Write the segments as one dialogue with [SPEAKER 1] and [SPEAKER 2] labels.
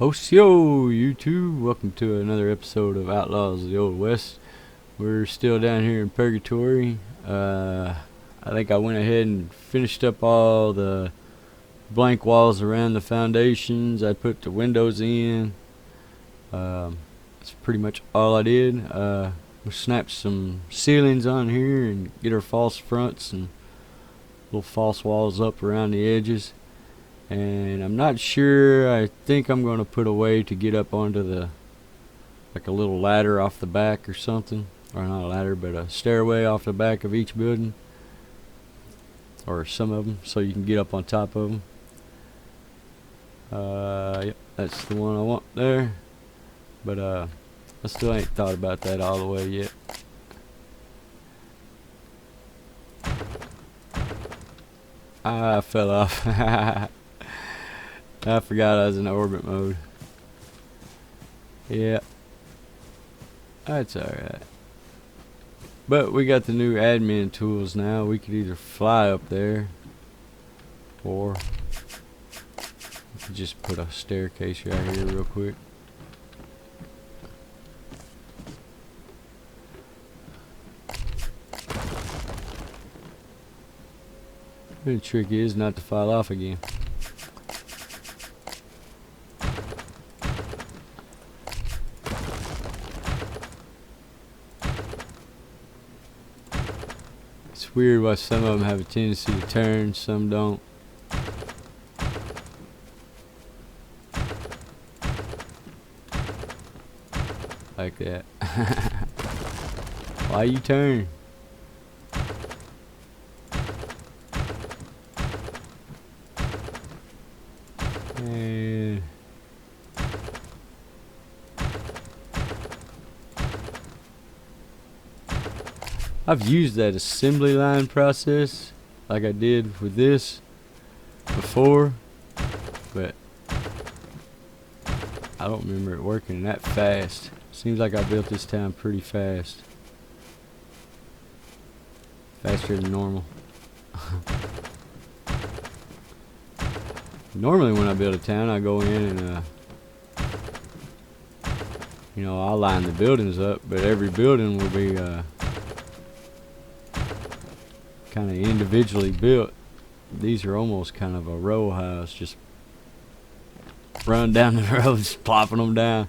[SPEAKER 1] Hostio, YouTube. Welcome to another episode of Outlaws of the Old West. We're still down here in Purgatory. I think I went ahead and finished up all the blank walls around the foundations. I put the windows in. That's pretty much all I did. We snapped some ceilings on here and get our false fronts and little false walls up around the edges. And I'm not sure. I think I'm going to put a way to get up onto the, like a little ladder off the back or something. Or not a ladder, but a stairway off the back of each building. Or some of them, so you can get up on top of them. Yep, that's the one I want there. But I still ain't thought about that all the way yet. I fell off. I forgot I was in orbit mode. Yeah. That's alright. But we got the new admin tools now. We could either fly up there, or we could just put a staircase right here real quick. The trick is not to fall off again. It's weird why some of them have a tendency to turn, some don't. Like that. Why you turn? And I've used that assembly line process like I did with this before, but I don't remember it working that fast. Seems like I built this town pretty fast. Faster than normal. Normally when I build a town, I go in and I'll line the buildings up, but every building will be kind of individually built. These are almost kind of a row house, just run down the road, just plopping them down.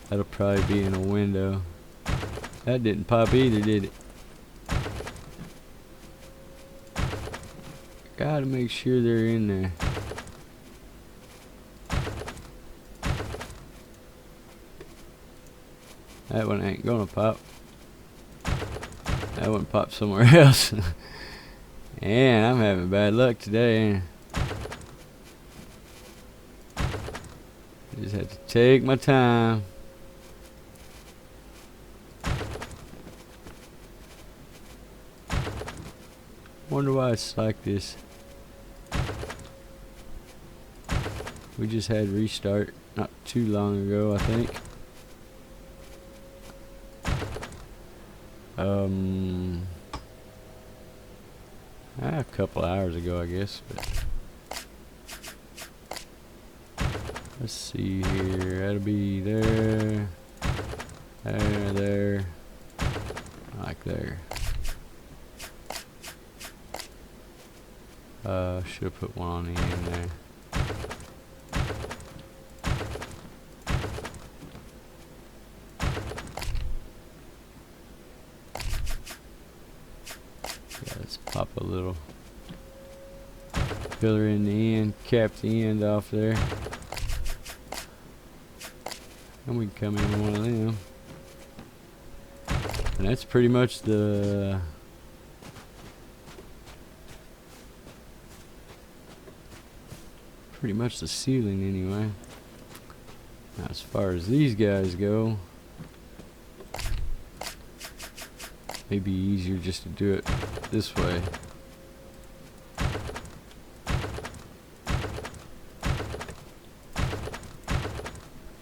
[SPEAKER 1] That'll probably be in a window. That didn't pop either, did it? Gotta make sure they're in there. That one ain't gonna pop. That one popped somewhere else. And I'm having bad luck today. Just have to take my time. Wonder why it's like this. We just had restart not too long ago, I think. A couple hours ago, I guess. But let's see here. That'll be there, there, like there. Should have put one on the end there. Yeah, let's pop a little pillar in the end, cap the end off there. And we can come in with one of them. And that's pretty much the ceiling anyway. Now, as far as these guys go, maybe easier just to do it this way.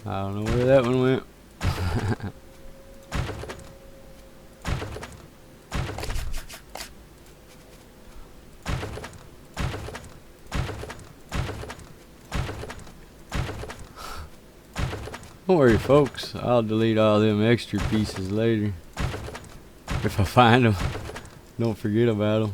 [SPEAKER 1] I don't know where that one went. Don't worry, folks. I'll delete all them extra pieces later. If I find them. Don't forget about them.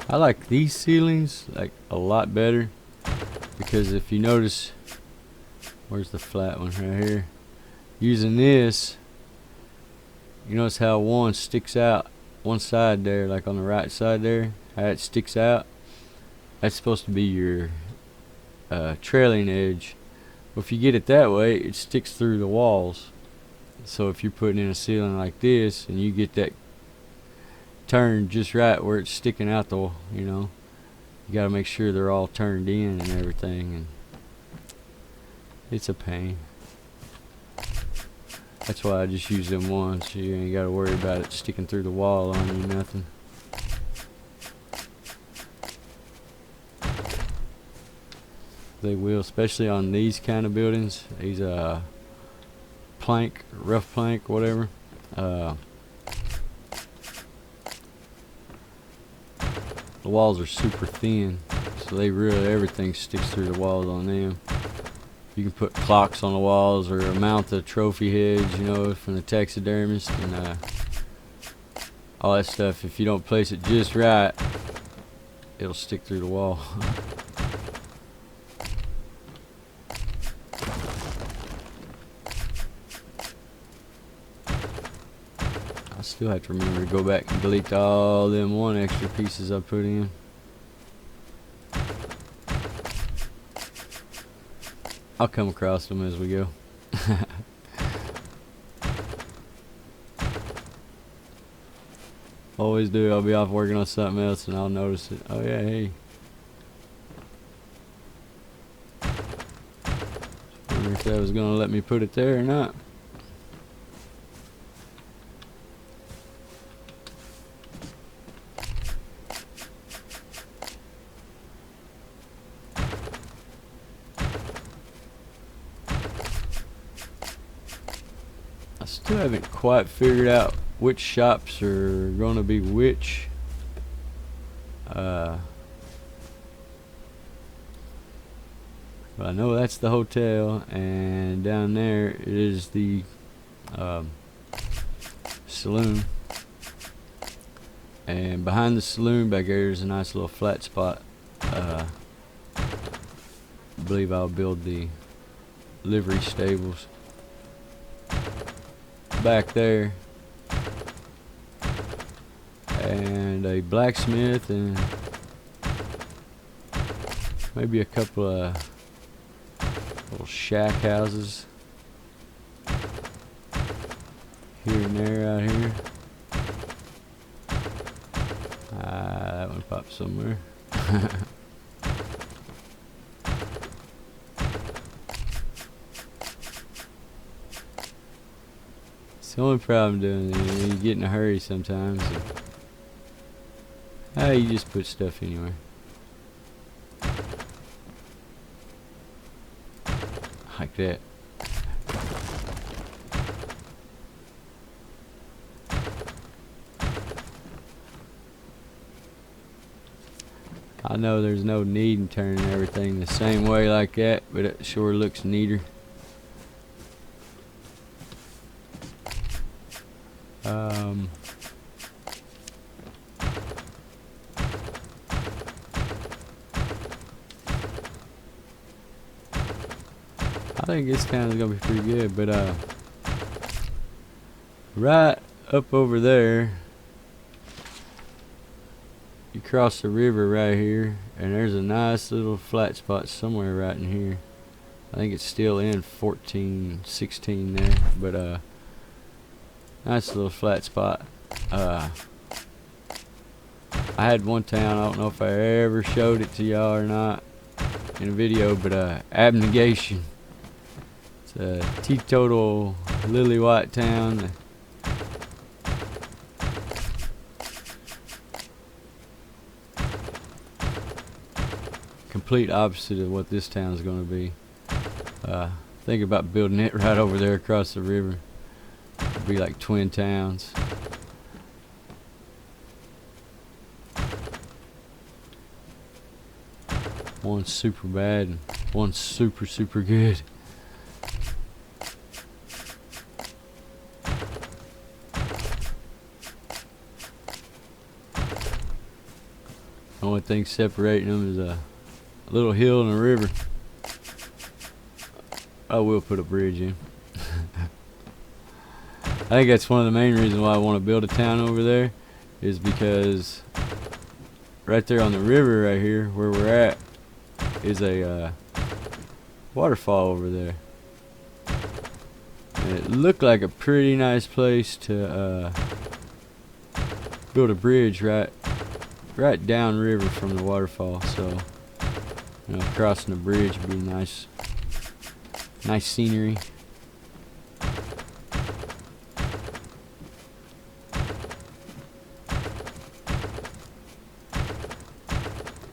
[SPEAKER 1] I like these ceilings like a lot better because if you notice, where's the flat one right here? Using this, you notice how one sticks out one side there, like on the right side there, how it sticks out. That's supposed to be your trailing edge. Well, if you get it that way, it sticks through the walls. So if you're putting in a ceiling like this and you get that turned just right where it's sticking out the, you gotta make sure they're all turned in and everything, and it's a pain. That's why I just use them once. So you ain't gotta worry about it sticking through the wall on you, nothing. They will, especially on these kind of buildings. These plank, rough plank, whatever. The walls are super thin, so they really, everything sticks through the walls on them. You can put clocks on the walls or mount the trophy heads, from the taxidermist, and all that stuff. If you don't place it just right, it'll stick through the wall. I still have to remember to go back and delete all them one extra pieces I put in. I'll come across them as we go. Always do. I'll be off working on something else and I'll notice it. Oh yeah, hey. Wonder if that was gonna let me put it there or not. I still haven't quite figured out which shops are going to be which. But I know that's the hotel, and down there is the saloon. And behind the saloon back there is a nice little flat spot. I believe I'll build the livery stables back there, and a blacksmith, and maybe a couple of little shack houses here and there out here. That one popped somewhere. The only problem doing it, you get in a hurry sometimes. You just put stuff anywhere. Like that. I know there's no need in turning everything the same way like that, but it sure looks neater. I think this town is gonna be pretty good, but right up over there, you cross the river right here, and there's a nice little flat spot somewhere right in here. I think it's still in 1416 there, but nice little flat spot. I had one town, I don't know if I ever showed it to y'all or not in a video, but Abnegation. It's a teetotal lily white town. Complete opposite of what this town is going to be. Think about building it right over there across the river. It'd be like twin towns. One's super bad and one's super, super good. The only thing separating them is a little hill and a river. I will put a bridge in. I think that's one of the main reasons why I want to build a town over there, is because right there on the river right here where we're at is a waterfall over there. And it looked like a pretty nice place to build a bridge right down river from the waterfall. So, you know, crossing the bridge would be nice scenery.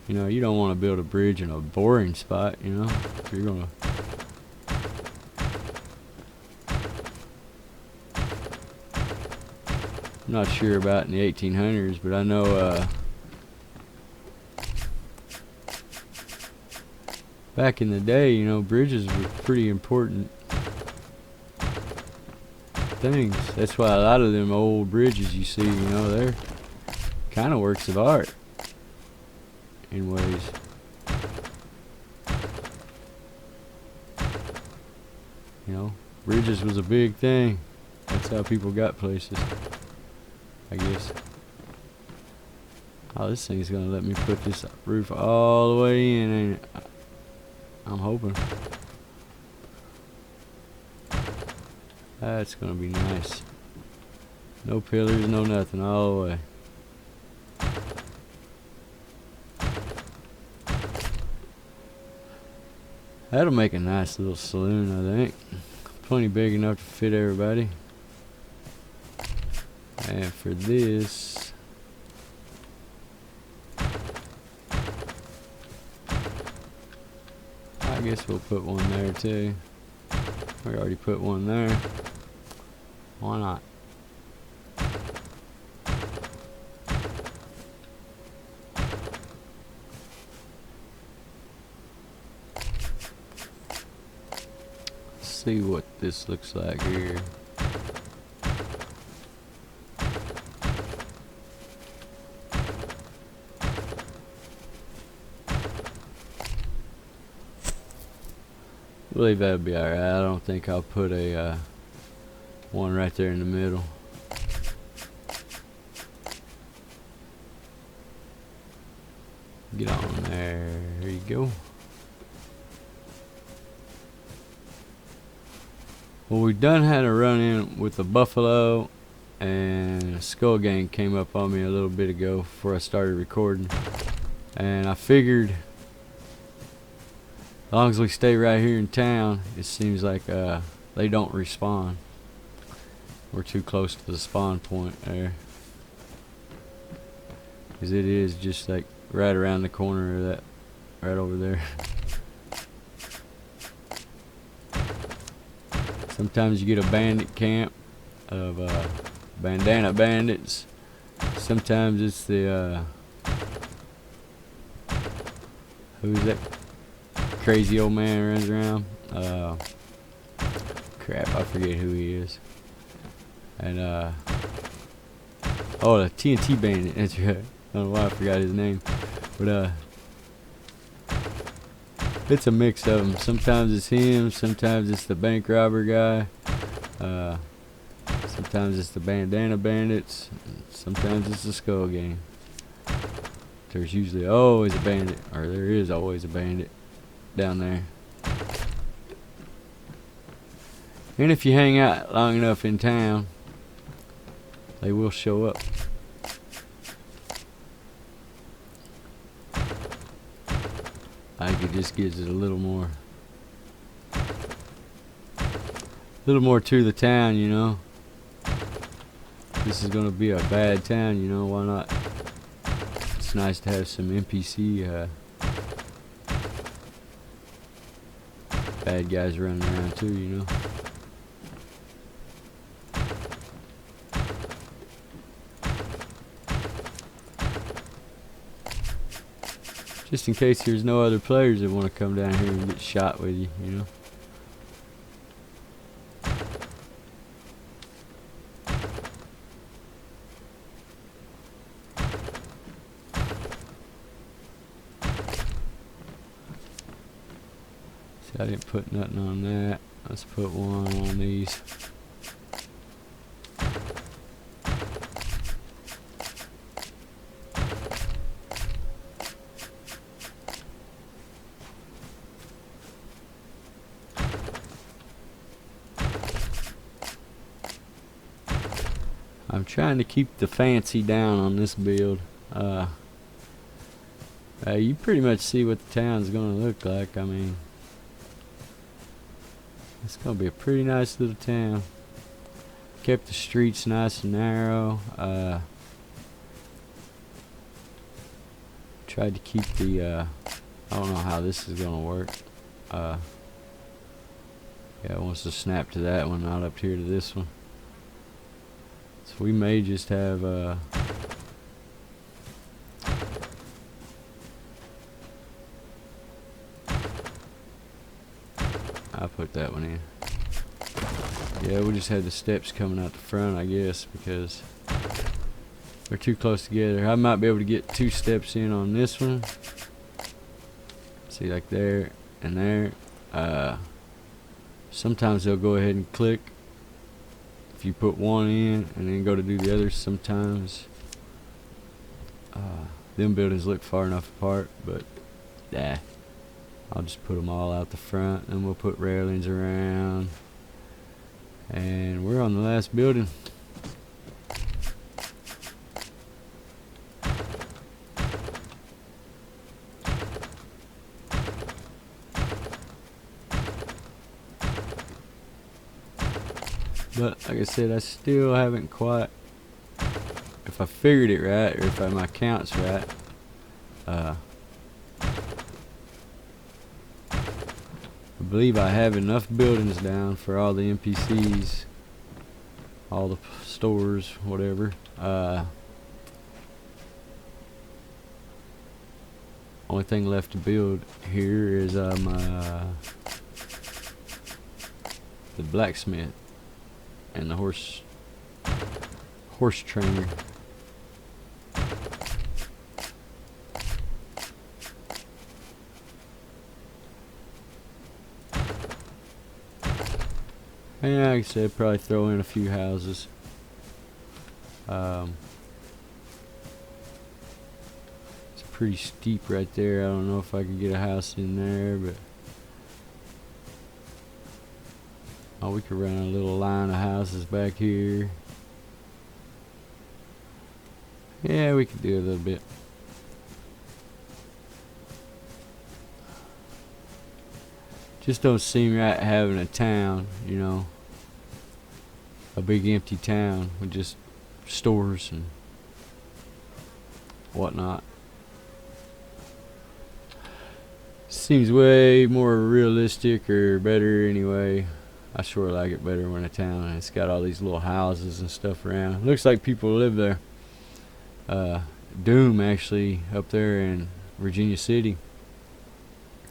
[SPEAKER 1] You know, you don't want to build a bridge in a boring spot, you know. If you're gonna I'm not sure about in the 1800s, but I know back in the day, you know, bridges were pretty important things. That's why a lot of them old bridges you see, you know, they're kind of works of art in ways. You know, bridges was a big thing. That's how people got places, I guess. Oh, this thing's gonna let me put this roof all the way in, ain't it? I'm hoping. That's gonna be nice. No pillars, no nothing, all the way. That'll make a nice little saloon, I think. Plenty big enough to fit everybody. And for this, I guess we'll put one there too. We already put one there. Why not? Let's see what this looks like here. I believe that'll be alright. I don't think I'll put a one right there in the middle. Get on there. There you go. Well, we done had a run-in with a buffalo, and a skull gang came up on me a little bit ago before I started recording. And I figured, as long as we stay right here in town, it seems like they don't respawn. We're too close to the spawn point there, because it is just like right around the corner of that, right over there. Sometimes you get a bandit camp of bandana bandits. Sometimes it's the who's that crazy old man who runs around? Crap, I forget who he is. And oh, the TNT bandit. That's right. I don't know why I forgot his name, but it's a mix of them. Sometimes it's him, sometimes it's the bank robber guy, sometimes it's the bandana bandits, sometimes it's the skull gang. There's usually always a bandit, or there is always a bandit down there. And if you hang out long enough in town, they will show up. I think it just gives it a little more to the town, you know. This is gonna be a bad town, you know, why not? It's nice to have some NPC bad guys running around too, you know. Just in case there's no other players that want to come down here and get shot with you, you know. See, I didn't put nothing on that. Let's put one on these. I'm trying to keep the fancy down on this build. You pretty much see what the town's gonna look like. I mean, it's gonna be a pretty nice little town. Kept the streets nice and narrow. Tried to keep the I don't know how this is gonna work. Yeah, it wants to snap to that one, not up here to this one. So we may just have I put that one in. Yeah, we just had the steps coming out the front, I guess, because they're too close together. I might be able to get 2 steps in on this one. See, like there and there. Sometimes they'll go ahead and click if you put one in and then go to do the other. Sometimes them buildings look far enough apart, but yeah, I'll just put them all out the front, and we'll put railings around, and we're on the last building. But like I said, I still haven't quite, if I figured it right, or if my count's right, I believe I have enough buildings down for all the NPCs, all the stores, whatever. Only thing left to build here is the blacksmith and the horse trainer. And like I said, probably throw in a few houses. It's pretty steep right there. I don't know if I can get a house in there, but oh, we could run a little line of houses back here. Yeah, we could do a little bit. Just don't seem right having a town, you know, a big empty town with just stores and whatnot. Seems way more realistic, or better anyway. I sure like it better when a town and it's got all these little houses and stuff around. Looks like people live there. Doom actually up there in Virginia City,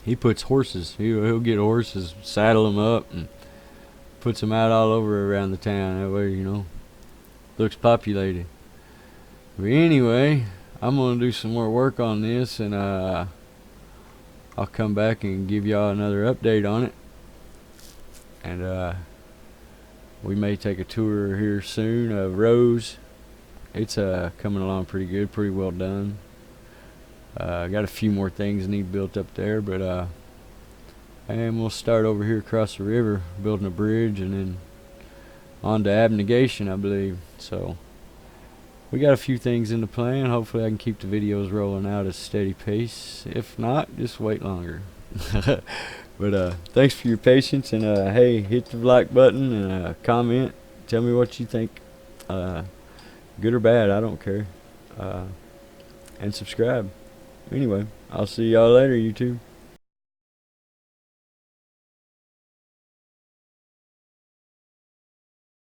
[SPEAKER 1] he puts horses. He'll get horses, saddle them up, and puts them out all over around the town. That way, you know, looks populated. But anyway, I'm gonna do some more work on this, and I'll come back and give y'all another update on it. And we may take a tour here soon of Rose. It's coming along pretty good, pretty well done. Got a few more things need built up there, but and we'll start over here across the river, building a bridge, and then on to abnegation, I believe. So we got a few things in the plan. Hopefully I can keep the videos rolling out at a steady pace. If not, just wait longer. But thanks for your patience, and hey, hit the like button and comment. Tell me what you think, good or bad, I don't care. And subscribe. Anyway, I'll see y'all later, YouTube.